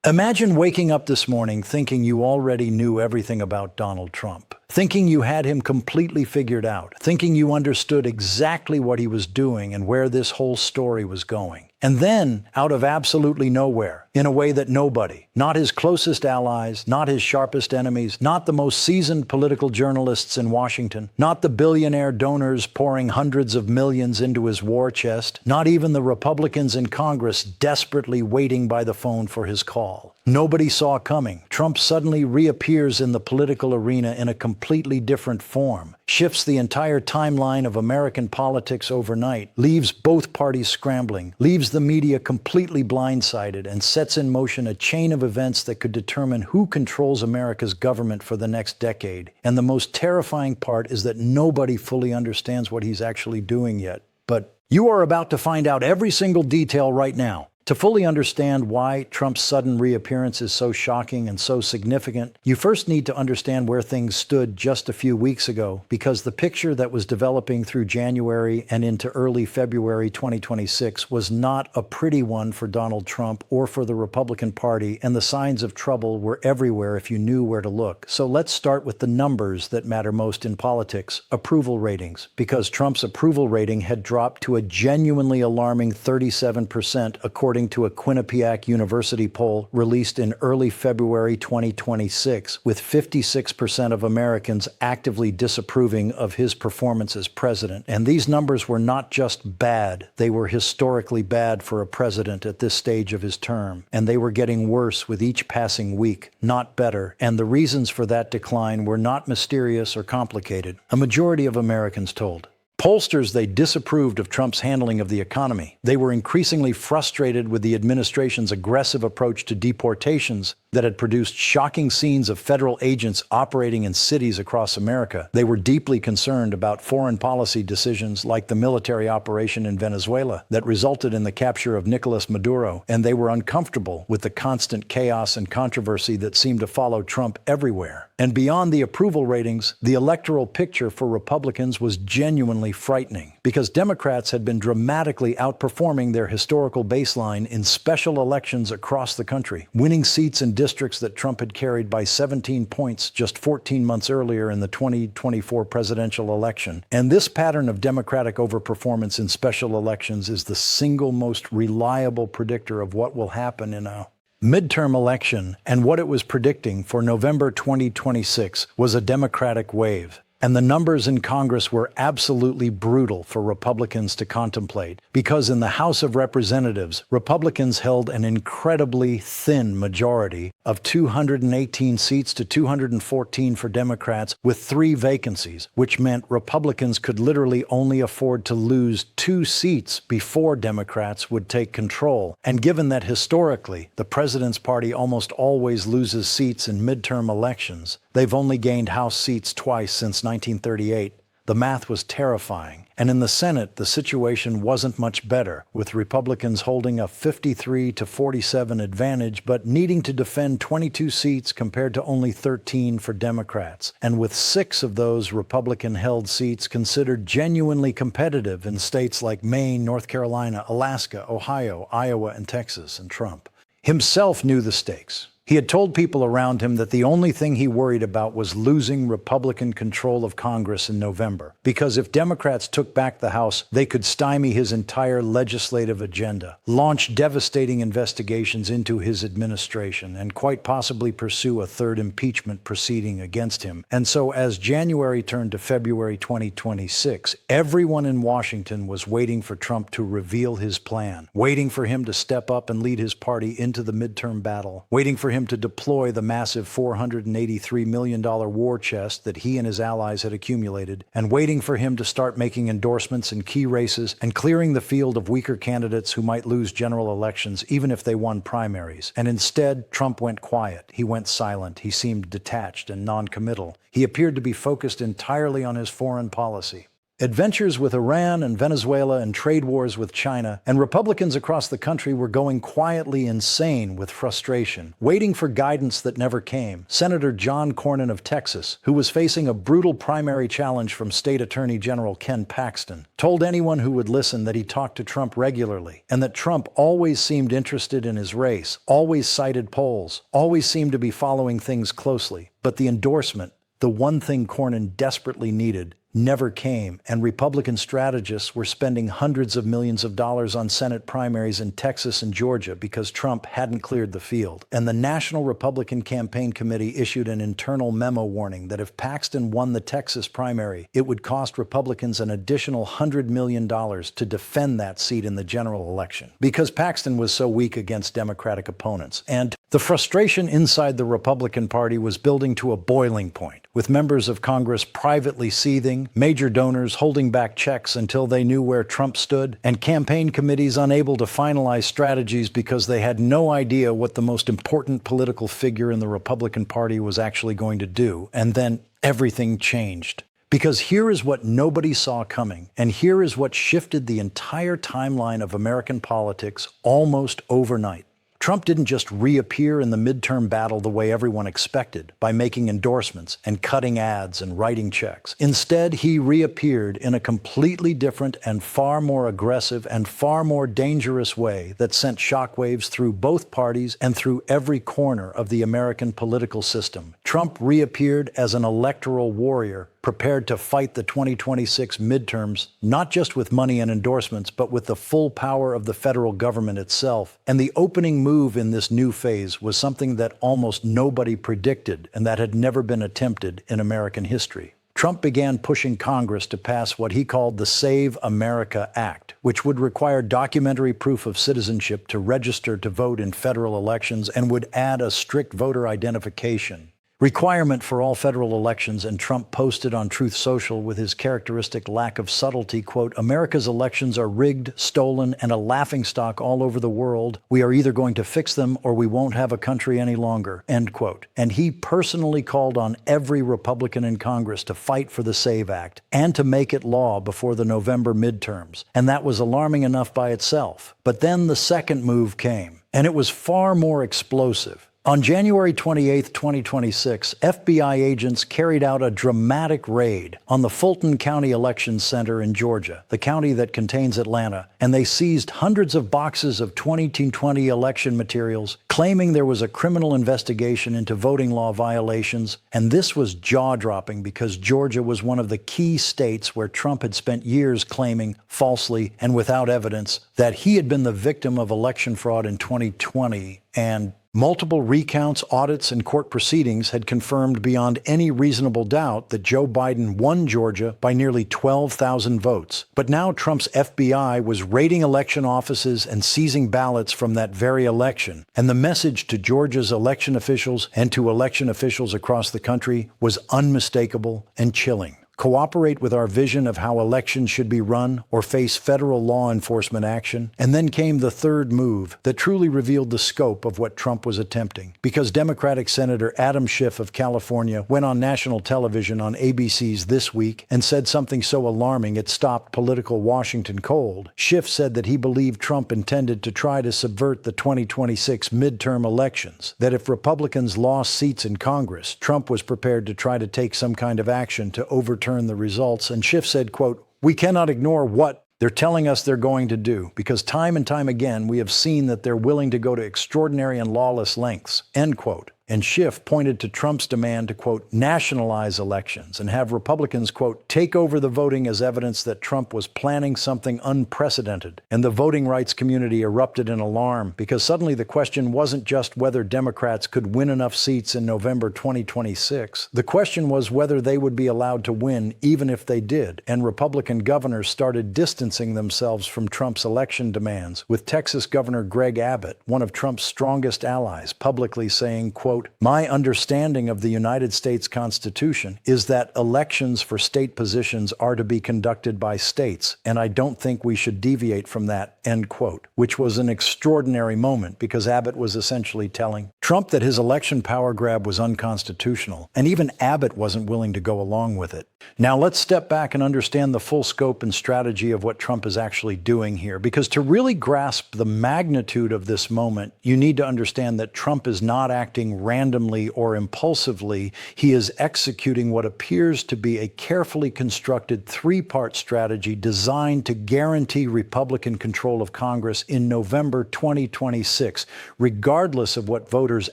Imagine waking up this morning thinking you already knew everything about Donald Trump, thinking you had him completely figured out, thinking you understood exactly what he was doing and where this whole story was going. And then, out of absolutely nowhere, in a way that nobody, not his closest allies, not his sharpest enemies, not the most seasoned political journalists in Washington, not the billionaire donors pouring hundreds of millions into his war chest, not even the Republicans in Congress desperately waiting by the phone for his call. Nobody saw coming. Trump suddenly reappears in the political arena in a completely different form, shifts the entire timeline of American politics overnight, leaves both parties scrambling, leaves the media completely blindsided, and sets in motion a chain of events that could determine who controls America's government for the next decade. And the most terrifying part is that nobody fully understands what he's actually doing yet. But you are about to find out every single detail right now. To fully understand why Trump's sudden reappearance is so shocking and so significant, you first need to understand where things stood just a few weeks ago, because the picture that was developing through January and into early February 2026 was not a pretty one for Donald Trump or for the Republican Party, and the signs of trouble were everywhere if you knew where to look. So let's start with the numbers that matter most in politics: approval ratings, because Trump's approval rating had dropped to a genuinely alarming 37%, according to a Quinnipiac University poll released in early February 2026, with 56% of Americans actively disapproving of his performance as president. And these numbers were not just bad, they were historically bad for a president at this stage of his term. And they were getting worse with each passing week, not better. And the reasons for that decline were not mysterious or complicated. A majority of Americans told pollsters they disapproved of Trump's handling of the economy. They were increasingly frustrated with the administration's aggressive approach to deportations that had produced shocking scenes of federal agents operating in cities across America. They were deeply concerned about foreign policy decisions like the military operation in Venezuela that resulted in the capture of Nicolas Maduro, and they were uncomfortable with the constant chaos and controversy that seemed to follow Trump everywhere. And beyond the approval ratings, the electoral picture for Republicans was genuinely frightening, because Democrats had been dramatically outperforming their historical baseline in special elections across the country, winning seats in districts that Trump had carried by 17 points just 14 months earlier in the 2024 presidential election. And this pattern of Democratic overperformance in special elections is the single most reliable predictor of what will happen in a midterm election, and what it was predicting for November 2026 was a Democratic wave. And the numbers in Congress were absolutely brutal for Republicans to contemplate, because in the House of Representatives, Republicans held an incredibly thin majority of 218 seats to 214 for Democrats, with 3 vacancies, which meant Republicans could literally only afford to lose 2 seats before Democrats would take control. And given that historically, the president's party almost always loses seats in midterm elections, they've only gained House seats twice since 1938. The math was terrifying. And in the Senate, the situation wasn't much better, with Republicans holding a 53-47 advantage, but needing to defend 22 seats compared to only 13 for Democrats. And with 6 of those Republican-held seats considered genuinely competitive in states like Maine, North Carolina, Alaska, Ohio, Iowa, and Texas, and Trump himself knew the stakes. He had told people around him that the only thing he worried about was losing Republican control of Congress in November, because if Democrats took back the House, they could stymie his entire legislative agenda, launch devastating investigations into his administration, and quite possibly pursue a 3rd impeachment proceeding against him. And so as January turned to February 2026, everyone in Washington was waiting for Trump to reveal his plan, waiting for him to step up and lead his party into the midterm battle, waiting for him to deploy the massive $483 million war chest that he and his allies had accumulated, and waiting for him to start making endorsements in key races and clearing the field of weaker candidates who might lose general elections even if they won primaries. And instead, Trump went quiet. He went silent. He seemed detached and non-committal. He appeared to be focused entirely on his foreign policy. Adventures with Iran and Venezuela and trade wars with China, and Republicans across the country were going quietly insane with frustration, waiting for guidance that never came. Senator John Cornyn of Texas, who was facing a brutal primary challenge from State Attorney General Ken Paxton, told anyone who would listen that he talked to Trump regularly, and that Trump always seemed interested in his race, always cited polls, always seemed to be following things closely. But the endorsement, the one thing Cornyn desperately needed, never came, and Republican strategists were spending hundreds of millions of dollars on Senate primaries in Texas and Georgia because Trump hadn't cleared the field. And the National Republican Campaign Committee issued an internal memo warning that if Paxton won the Texas primary, it would cost Republicans an additional $100 million to defend that seat in the general election, because Paxton was so weak against Democratic opponents. And the frustration inside the Republican Party was building to a boiling point, with members of Congress privately seething, major donors holding back checks until they knew where Trump stood, and campaign committees unable to finalize strategies because they had no idea what the most important political figure in the Republican Party was actually going to do. And then everything changed. Because here is what nobody saw coming, and here is what shifted the entire timeline of American politics almost overnight. Trump didn't just reappear in the midterm battle the way everyone expected, by making endorsements and cutting ads and writing checks. Instead, he reappeared in a completely different and far more aggressive and far more dangerous way that sent shockwaves through both parties and through every corner of the American political system. Trump reappeared as an electoral warrior, prepared to fight the 2026 midterms, not just with money and endorsements, but with the full power of the federal government itself. And the opening move in this new phase was something that almost nobody predicted and that had never been attempted in American history. Trump began pushing Congress to pass what he called the Save America Act, which would require documentary proof of citizenship to register to vote in federal elections and would add a strict voter identification requirement for all federal elections. And Trump posted on Truth Social with his characteristic lack of subtlety, quote, "America's elections are rigged, stolen, and a laughingstock all over the world. We are either going to fix them or we won't have a country any longer," end quote. And he personally called on every Republican in Congress to fight for the SAVE Act and to make it law before the November midterms. And that was alarming enough by itself. But then the second move came, and it was far more explosive. On January 28, 2026, FBI agents carried out a dramatic raid on the Fulton County Election Center in Georgia, the county that contains Atlanta, and they seized hundreds of boxes of 2020 election materials, claiming there was a criminal investigation into voting law violations. And this was jaw-dropping because Georgia was one of the key states where Trump had spent years claiming, falsely and without evidence, that he had been the victim of election fraud in 2020, and multiple recounts, audits, and court proceedings had confirmed beyond any reasonable doubt that Joe Biden won Georgia by nearly 12,000 votes. But now Trump's FBI was raiding election offices and seizing ballots from that very election. And the message to Georgia's election officials and to election officials across the country was unmistakable and chilling. Cooperate with our vision of how elections should be run or face federal law enforcement action. And then came the third move that truly revealed the scope of what Trump was attempting. Because Democratic Senator Adam Schiff of California went on national television on ABC's This Week and said something so alarming it stopped political Washington cold. Schiff said that he believed Trump intended to try to subvert the 2026 midterm elections, that if Republicans lost seats in Congress, Trump was prepared to try to take some kind of action to overturn the results. And Schiff said, quote, "We cannot ignore what they're telling us they're going to do, because time and time again we have seen that they're willing to go to extraordinary and lawless lengths," end quote. And Schiff pointed to Trump's demand to, quote, "nationalize elections and have Republicans, quote, take over the voting as evidence that Trump was planning something unprecedented." And the voting rights community erupted in alarm, because suddenly the question wasn't just whether Democrats could win enough seats in November 2026. The question was whether they would be allowed to win even if they did. And Republican governors started distancing themselves from Trump's election demands, with Texas Governor Greg Abbott, one of Trump's strongest allies, publicly saying, quote, "My understanding of the United States Constitution is that elections for state positions are to be conducted by states, and I don't think we should deviate from that," end quote. Which was an extraordinary moment, because Abbott was essentially telling Trump that his election power grab was unconstitutional, and even Abbott wasn't willing to go along with it. Now let's step back and understand the full scope and strategy of what Trump is actually doing here, because to really grasp the magnitude of this moment, you need to understand that Trump is not acting randomly or impulsively. He is executing what appears to be a carefully constructed three-part strategy designed to guarantee Republican control of Congress in November 2026, regardless of what voters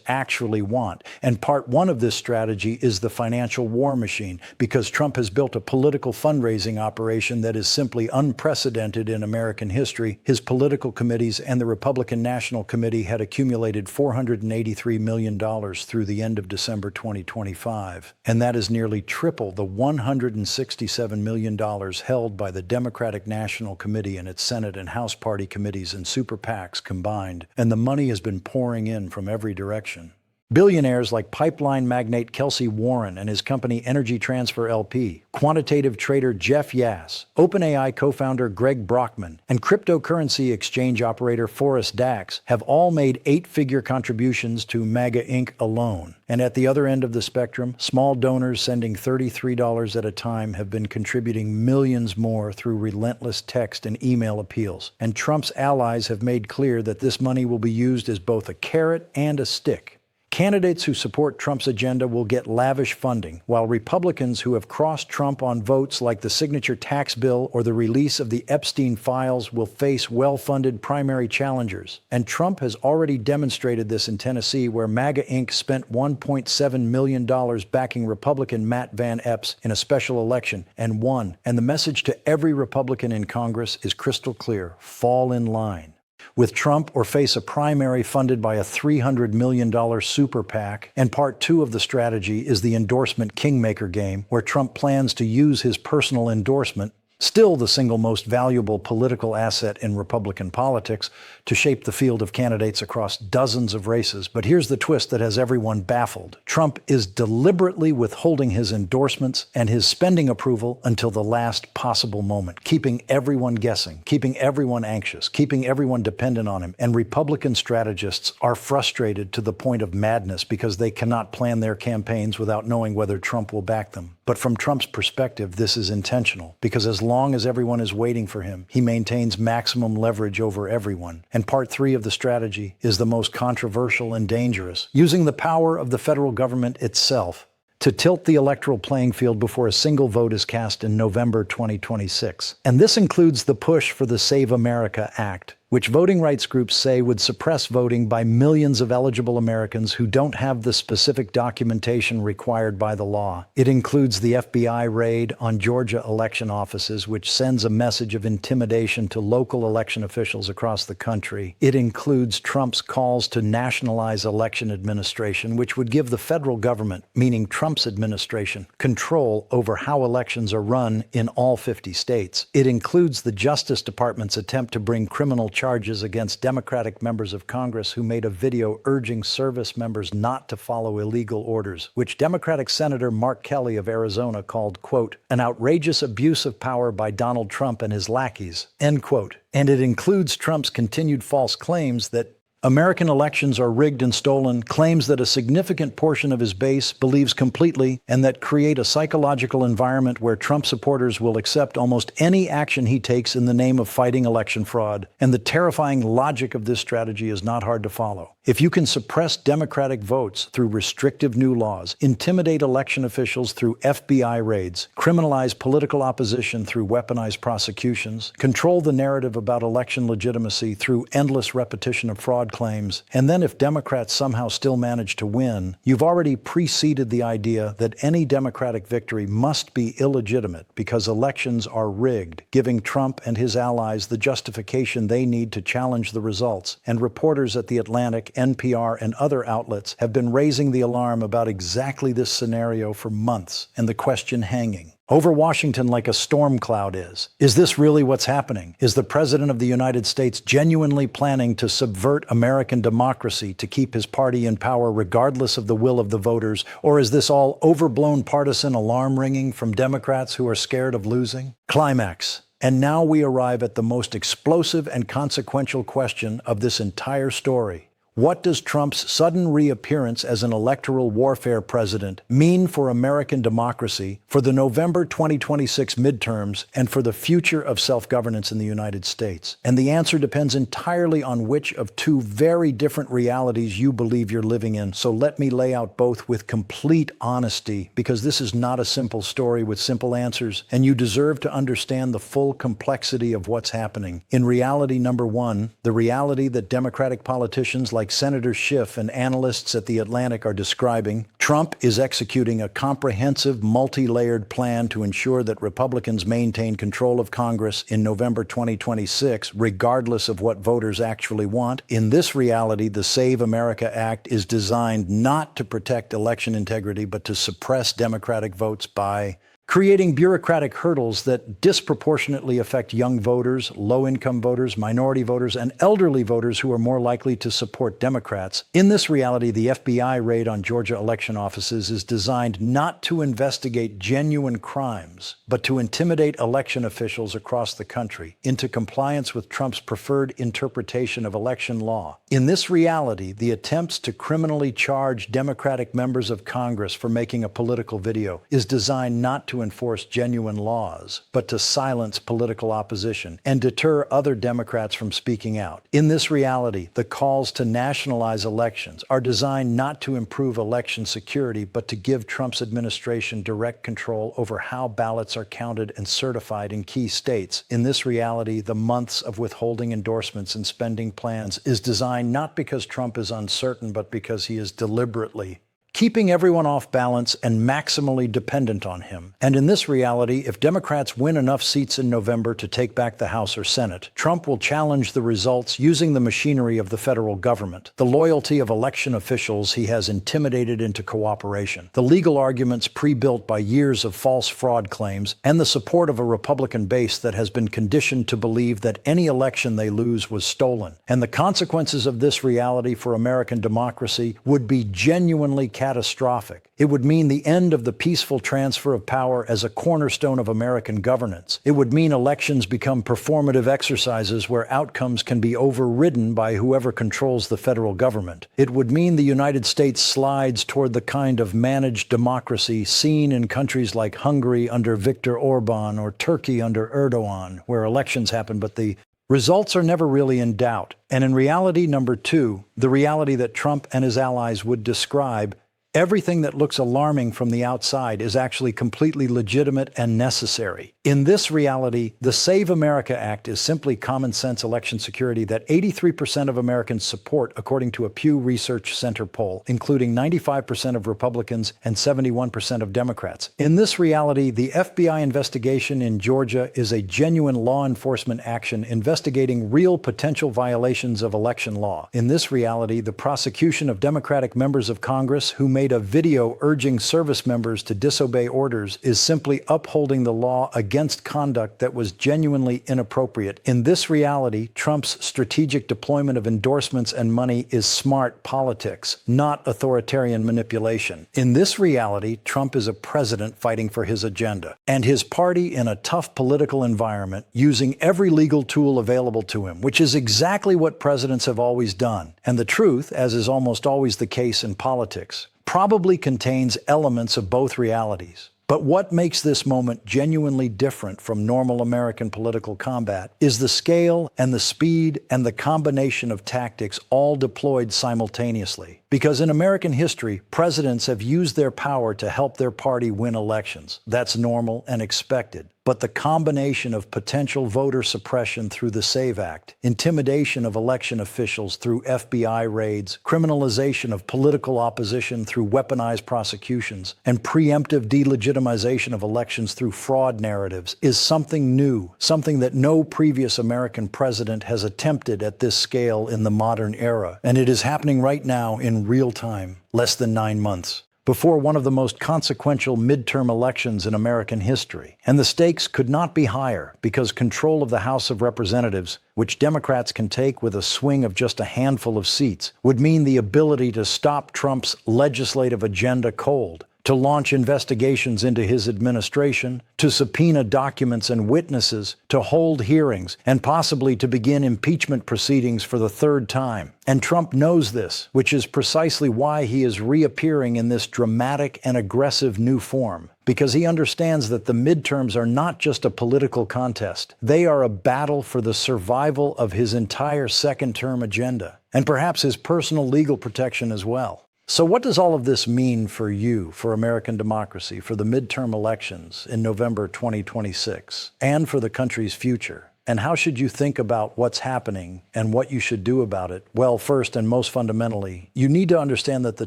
actually want. And part one of this strategy is the financial war machine, because Trump has built a political fundraising operation that is simply unprecedented in American history. His political committees and the Republican National Committee had accumulated $483 million through the end of December 2025. And that is nearly triple the $167 million held by the Democratic National Committee and its Senate and House party committees and super PACs combined. And the money has been pouring in from every direction. Billionaires like pipeline magnate Kelsey Warren and his company Energy Transfer LP, quantitative trader Jeff Yass, OpenAI co-founder Greg Brockman, and cryptocurrency exchange operator Forrest Dax have all made eight-figure contributions to MAGA Inc. alone. And at the other end of the spectrum, small donors sending $33 at a time have been contributing millions more through relentless text and email appeals. And Trump's allies have made clear that this money will be used as both a carrot and a stick. Candidates who support Trump's agenda will get lavish funding, while Republicans who have crossed Trump on votes like the signature tax bill or the release of the Epstein files will face well-funded primary challengers. And Trump has already demonstrated this in Tennessee, where MAGA Inc. spent $1.7 million backing Republican Matt Van Epps in a special election and won. And the message to every Republican in Congress is crystal clear: fall in line with Trump or face a primary funded by a $300 million super PAC. And part two of the strategy is the endorsement kingmaker game, where Trump plans to use his personal endorsement, still the single most valuable political asset in Republican politics, to shape the field of candidates across dozens of races. But here's the twist that has everyone baffled. Trump is deliberately withholding his endorsements and his spending approval until the last possible moment, keeping everyone guessing, keeping everyone anxious, keeping everyone dependent on him. And Republican strategists are frustrated to the point of madness because they cannot plan their campaigns without knowing whether Trump will back them. But from Trump's perspective, this is intentional, because as long as everyone is waiting for him, he maintains maximum leverage over everyone. And part three of the strategy is the most controversial and dangerous, using the power of the federal government itself to tilt the electoral playing field before a single vote is cast in November 2026. And this includes the push for the Save America Act, which voting rights groups say would suppress voting by millions of eligible Americans who don't have the specific documentation required by the law. It includes the FBI raid on Georgia election offices, which sends a message of intimidation to local election officials across the country. It includes Trump's calls to nationalize election administration, which would give the federal government, meaning Trump's administration, control over how elections are run in all 50 states. It includes the Justice Department's attempt to bring criminal charges against Democratic members of Congress who made a video urging service members not to follow illegal orders, which Democratic Senator Mark Kelly of Arizona called, quote, an outrageous abuse of power by Donald Trump and his lackeys, end quote. And it includes Trump's continued false claims that American elections are rigged and stolen, claims that a significant portion of his base believes completely, and that create a psychological environment where Trump supporters will accept almost any action he takes in the name of fighting election fraud. And the terrifying logic of this strategy is not hard to follow. If you can suppress Democratic votes through restrictive new laws, intimidate election officials through FBI raids, criminalize political opposition through weaponized prosecutions, control the narrative about election legitimacy through endless repetition of fraud claims, and then if Democrats somehow still manage to win, you've already preceded the idea that any Democratic victory must be illegitimate because elections are rigged, giving Trump and his allies the justification they need to challenge the results. And reporters at The Atlantic, NPR, and other outlets have been raising the alarm about exactly this scenario for months, and the question hanging over Washington like a storm cloud is this really what's happening? Is the President of the United States genuinely planning to subvert American democracy to keep his party in power regardless of the will of the voters? Or is this all overblown partisan alarm ringing from Democrats who are scared of losing? Climax. And now we arrive at the most explosive and consequential question of this entire story. What does Trump's sudden reappearance as an electoral warfare president mean for American democracy, for the November 2026 midterms, and for the future of self-governance in the United States? And the answer depends entirely on which of two very different realities you believe you're living in. So let me lay out both with complete honesty, because this is not a simple story with simple answers, and you deserve to understand the full complexity of what's happening. In reality number one, the reality that Democratic politicians like Senator Schiff and analysts at The Atlantic are describing, Trump is executing a comprehensive, multi-layered plan to ensure that Republicans maintain control of Congress in November 2026, regardless of what voters actually want. In this reality, the Save America Act is designed not to protect election integrity, but to suppress Democratic votes by creating bureaucratic hurdles that disproportionately affect young voters, low-income voters, minority voters, and elderly voters who are more likely to support Democrats. In this reality, the FBI raid on Georgia election offices is designed not to investigate genuine crimes, but to intimidate election officials across the country into compliance with Trump's preferred interpretation of election law. In this reality, the attempts to criminally charge Democratic members of Congress for making a political video is designed not to enforce genuine laws, but to silence political opposition and deter other Democrats from speaking out. In this reality, the calls to nationalize elections are designed not to improve election security, but to give Trump's administration direct control over how ballots are counted and certified in key states. In this reality, the months of withholding endorsements and spending plans is designed not because Trump is uncertain, but because he is deliberately keeping everyone off balance and maximally dependent on him. And in this reality, if Democrats win enough seats in November to take back the House or Senate, Trump will challenge the results using the machinery of the federal government, the loyalty of election officials he has intimidated into cooperation, the legal arguments pre-built by years of false fraud claims, and the support of a Republican base that has been conditioned to believe that any election they lose was stolen. And the consequences of this reality for American democracy would be genuinely catastrophic. It would mean the end of the peaceful transfer of power as a cornerstone of American governance. It would mean elections become performative exercises where outcomes can be overridden by whoever controls the federal government. It would mean the United States slides toward the kind of managed democracy seen in countries like Hungary under Viktor Orban or Turkey under Erdogan, where elections happen, but the results are never really in doubt. And in reality number two, the reality that Trump and his allies would describe, everything that looks alarming from the outside is actually completely legitimate and necessary. In this reality, the Save America Act is simply common sense election security that 83% of Americans support, according to a Pew Research Center poll, including 95% of Republicans and 71% of Democrats. In this reality, the FBI investigation in Georgia is a genuine law enforcement action investigating real potential violations of election law. In this reality, the prosecution of Democratic members of Congress who made a video urging service members to disobey orders is simply upholding the law against conduct that was genuinely inappropriate. In this reality, Trump's strategic deployment of endorsements and money is smart politics, not authoritarian manipulation. In this reality, Trump is a president fighting for his agenda, and his party in a tough political environment using every legal tool available to him, which is exactly what presidents have always done. And the truth, as is almost always the case in politics, probably contains elements of both realities. But what makes this moment genuinely different from normal American political combat is the scale and the speed and the combination of tactics all deployed simultaneously. Because in American history, presidents have used their power to help their party win elections. That's normal and expected. But the combination of potential voter suppression through the SAVE Act, intimidation of election officials through FBI raids, criminalization of political opposition through weaponized prosecutions, and preemptive delegitimization of elections through fraud narratives is something new, something that no previous American president has attempted at this scale in the modern era. And it is happening right now in real time, less than 9 months, before one of the most consequential midterm elections in American history. And the stakes could not be higher, because control of the House of Representatives, which Democrats can take with a swing of just a handful of seats, would mean the ability to stop Trump's legislative agenda cold, to launch investigations into his administration, to subpoena documents and witnesses, to hold hearings, and possibly to begin impeachment proceedings for the third time. And Trump knows this, which is precisely why he is reappearing in this dramatic and aggressive new form. Because he understands that the midterms are not just a political contest. They are a battle for the survival of his entire second-term agenda, and perhaps his personal legal protection as well. So what does all of this mean for you, for American democracy, for the midterm elections in November 2026, and for the country's future? And how should you think about what's happening and what you should do about it? Well, first and most fundamentally, you need to understand that the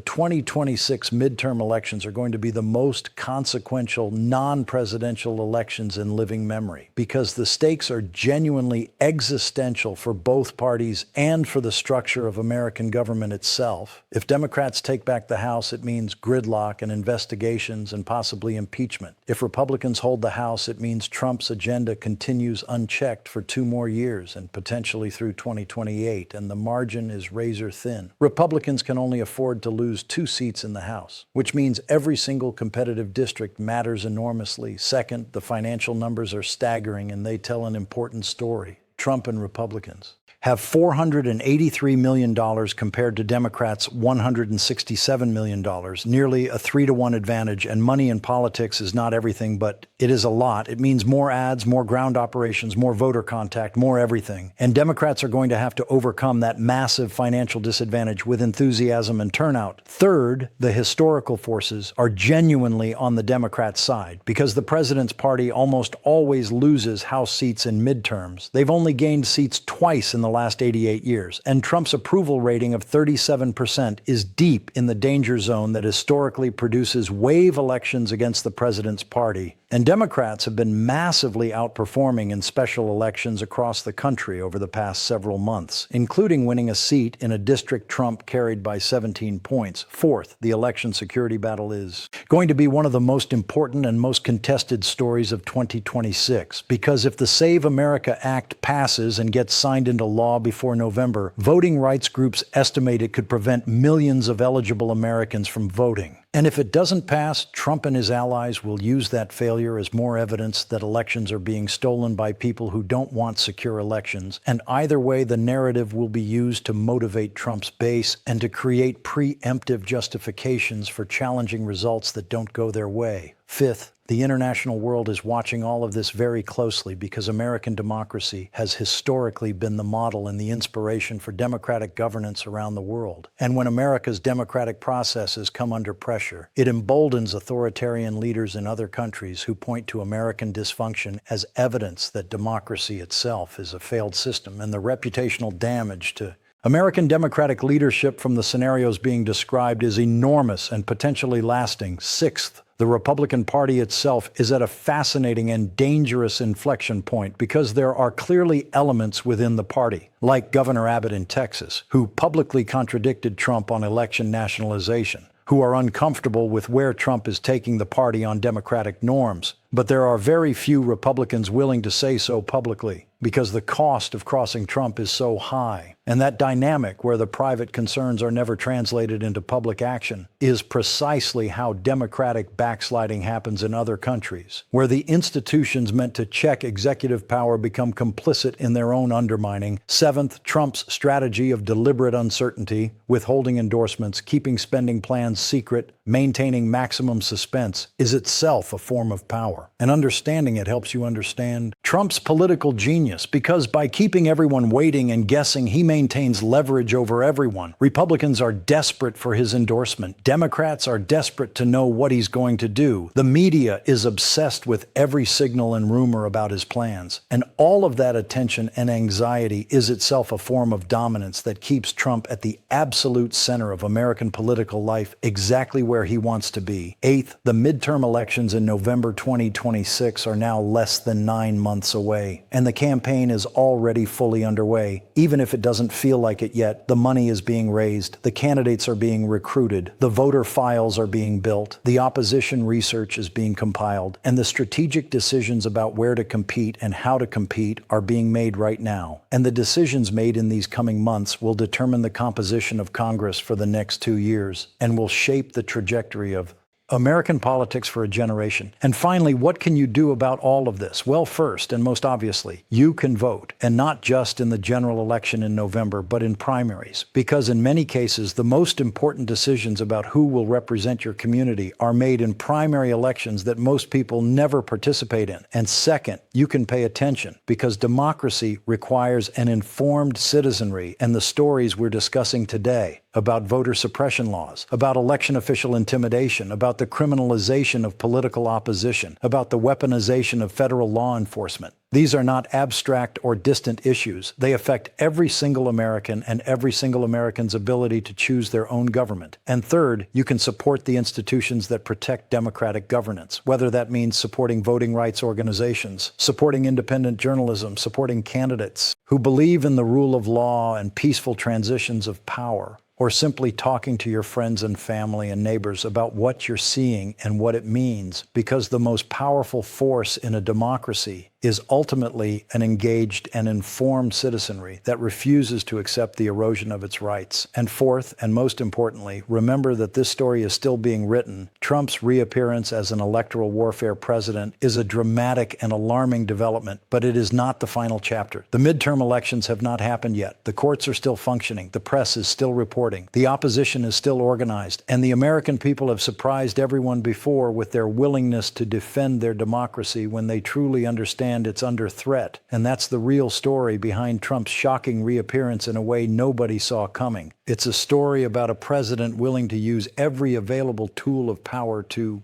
2026 midterm elections are going to be the most consequential non-presidential elections in living memory, because the stakes are genuinely existential for both parties and for the structure of American government itself. If Democrats take back the House, it means gridlock and investigations and possibly impeachment. If Republicans hold the House, it means Trump's agenda continues unchecked for 2 more years and potentially through 2028, and the margin is razor thin. Republicans can only afford to lose 2 seats in the House, which means every single competitive district matters enormously. Second, the financial numbers are staggering and they tell an important story. Trump and Republicans have $483 million compared to Democrats' $167 million, nearly a 3-to-1 advantage, and money in politics is not everything, but it is a lot. It means more ads, more ground operations, more voter contact, more everything. And Democrats are going to have to overcome that massive financial disadvantage with enthusiasm and turnout. Third, the historical forces are genuinely on the Democrat side, because the president's party almost always loses House seats in midterms. They've only gained seats twice in the last 88 years, and Trump's approval rating of 37% is deep in the danger zone that historically produces wave elections against the president's party. And Democrats have been massively outperforming in special elections across the country over the past several months, including winning a seat in a district Trump carried by 17 points. Fourth, the election security battle is going to be one of the most important and most contested stories of 2026, because if the Save America Act passes and gets signed into law before November, voting rights groups estimate it could prevent millions of eligible Americans from voting. And if it doesn't pass, Trump and his allies will use that failure as more evidence that elections are being stolen by people who don't want secure elections. And either way, the narrative will be used to motivate Trump's base and to create preemptive justifications for challenging results that don't go their way. Fifth, the international world is watching all of this very closely, because American democracy has historically been the model and the inspiration for democratic governance around the world. And when America's democratic processes come under pressure, it emboldens authoritarian leaders in other countries who point to American dysfunction as evidence that democracy itself is a failed system, and the reputational damage to American democratic leadership from the scenarios being described is enormous and potentially lasting. Sixth, the Republican Party itself is at a fascinating and dangerous inflection point, because there are clearly elements within the party, like Governor Abbott in Texas, who publicly contradicted Trump on election nationalization, who are uncomfortable with where Trump is taking the party on democratic norms. But there are very few Republicans willing to say so publicly, because the cost of crossing Trump is so high. And that dynamic, where the private concerns are never translated into public action, is precisely how democratic backsliding happens in other countries, where the institutions meant to check executive power become complicit in their own undermining. Seventh, Trump's strategy of deliberate uncertainty, withholding endorsements, keeping spending plans secret, maintaining maximum suspense, is itself a form of power. And understanding it helps you understand Trump's political genius, because by keeping everyone waiting and guessing, he maintains leverage over everyone. Republicans are desperate for his endorsement. Democrats are desperate to know what he's going to do. The media is obsessed with every signal and rumor about his plans. And all of that attention and anxiety is itself a form of dominance that keeps Trump at the absolute center of American political life, exactly where he wants to be. Eighth, the midterm elections in November 2026 are now less than 9 months away, and the campaign is already fully underway. Even if it doesn't feel like it yet, the money is being raised, the candidates are being recruited, the voter files are being built, the opposition research is being compiled, and the strategic decisions about where to compete and how to compete are being made right now. And the decisions made in these coming months will determine the composition of Congress for the next 2 years, and will shape the trajectory of American politics for a generation. And finally, what can you do about all of this? Well, first, and most obviously, you can vote, and not just in the general election in November, but in primaries. Because in many cases, the most important decisions about who will represent your community are made in primary elections that most people never participate in. And second, you can pay attention, because democracy requires an informed citizenry, and the stories we're discussing today about voter suppression laws, about election official intimidation, about the criminalization of political opposition, about the weaponization of federal law enforcement. These are not abstract or distant issues. They affect every single American and every single American's ability to choose their own government. And third, you can support the institutions that protect democratic governance, whether that means supporting voting rights organizations, supporting independent journalism, supporting candidates who believe in the rule of law and peaceful transitions of power, or simply talking to your friends and family and neighbors about what you're seeing and what it means, because the most powerful force in a democracy is ultimately an engaged and informed citizenry that refuses to accept the erosion of its rights. And fourth, and most importantly, remember that this story is still being written. Trump's reappearance as an electoral warfare president is a dramatic and alarming development, but it is not the final chapter. The midterm elections have not happened yet. The courts are still functioning. The press is still reporting. The opposition is still organized. And the American people have surprised everyone before with their willingness to defend their democracy when they truly understand it's under threat. And that's the real story behind Trump's shocking reappearance in a way nobody saw coming. It's a story about a president willing to use every available tool of power to